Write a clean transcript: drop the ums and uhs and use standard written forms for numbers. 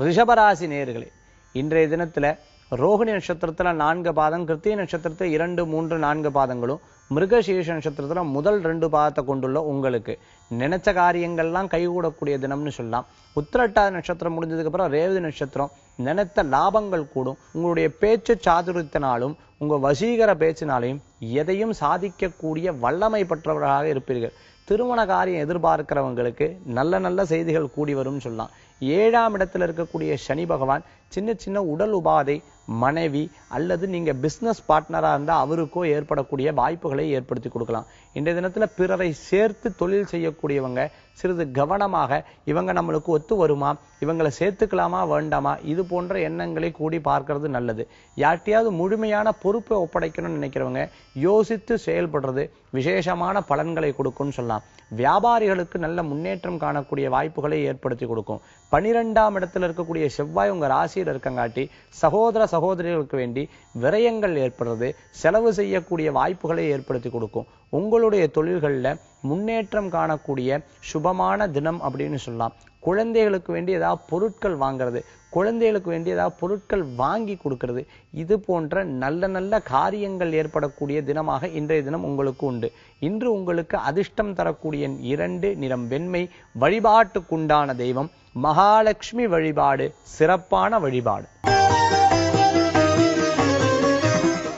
ரிஷபராசி நேயர்களே, இன்றைய தினத்துல ரோகிணி நட்சத்திரத்துல 4 பாதம், கிருத்திகை நட்சத்திரத்துல 2, 3, 4 பாதங்களும், மிருகசீர்ஷ நட்சத்திரத்துல முதல் 2 பாதத்தை கொண்டுள்ள உங்களுக்கு நினைச்ச காரியங்கள்லாம் கைகூடக்கூடிய தினம்னு சொல்லலாம். உத்திரட்டாதி நட்சத்திரம் முடிஞ்சதுக்கு அப்புறம் ரேவதி நட்சத்திரம், நினைத்த லாபங்கள் கூடும். உங்களுடைய பேச்சு சாதுரியத்தினாலும் உங்க வசீகர பேச்சினாலையும் எதையும் சாதிக்கக்கூடிய வல்லமை பெற்றவர்களாக இருப்பீர்கள். திருமண காரியம் எதிர்பார்க்கிறவங்களுக்கு நல்ல நல்ல செய்திகள் கூடி வரும்னு சொல்லலாம். 7ஆம் இடத்துல இருக்கக்கூடிய சனி பகவான் சின்ன சின்ன உடல் உபாதை, மனைவி அல்லது நீங்க பிசினஸ் பார்ட்னரா இருந்தா அவருக்கோ ஏற்படக்கூடிய வாய்ப்புகளை ஏற்படுத்தி கொடுக்கலாம். இன்றைய தினத்துல பிறரை சேர்த்து தொழில் செய்யக்கூடியவங்க சிறிது கவனமாக, இவங்க நம்மளுக்கு ஒத்து வருமா, இவங்களை சேர்த்துக்கலாமா வேண்டாமா, இது போன்ற எண்ணங்களை கூடி பார்க்கறது நல்லது. யார்ட்டையாவது முழுமையான பொறுப்பை ஒப்படைக்கணும்னு நினைக்கிறவங்க யோசித்து செயல்படுறது விசேஷமான பலன்களை கொடுக்கும்னு சொல்லலாம். வியாபாரிகளுக்கு நல்ல முன்னேற்றம் காணக்கூடிய வாய்ப்புகளை ஏற்படுத்தி கொடுக்கும். 12ஆம் இடத்துல இருக்கக்கூடிய செவ்வாய் உங்க ராசியில் இருக்கங்காட்டி சகோதர சகோதரிகளுக்கு வேண்டி விரயங்கள் ஏற்படுறது, செலவு செய்யக்கூடிய வாய்ப்புகளை ஏற்படுத்தி கொடுக்கும். உங்களுடைய தொழில்கள்ல முன்னேற்றம் காணக்கூடிய சுபமான தினம் அப்படின்னு சொல்லலாம். குழந்தைகளுக்கு வேண்டி ஏதாவது பொருட்கள் வாங்குறது, குழந்தைகளுக்கு வேண்டிய ஏதாவது பொருட்கள் வாங்கி கொடுக்கிறது, இது போன்ற நல்ல நல்ல காரியங்கள் ஏற்படக்கூடிய தினமாக இன்றைய தினம் உங்களுக்கு உண்டு. இன்று உங்களுக்கு அதிர்ஷ்டம் தரக்கூடிய 2, நிறம் வெண்மை. வழிபாட்டுக்குண்டான தெய்வம் மகாலட்சுமி வழிபாடு சிறப்பான வழிபாடு.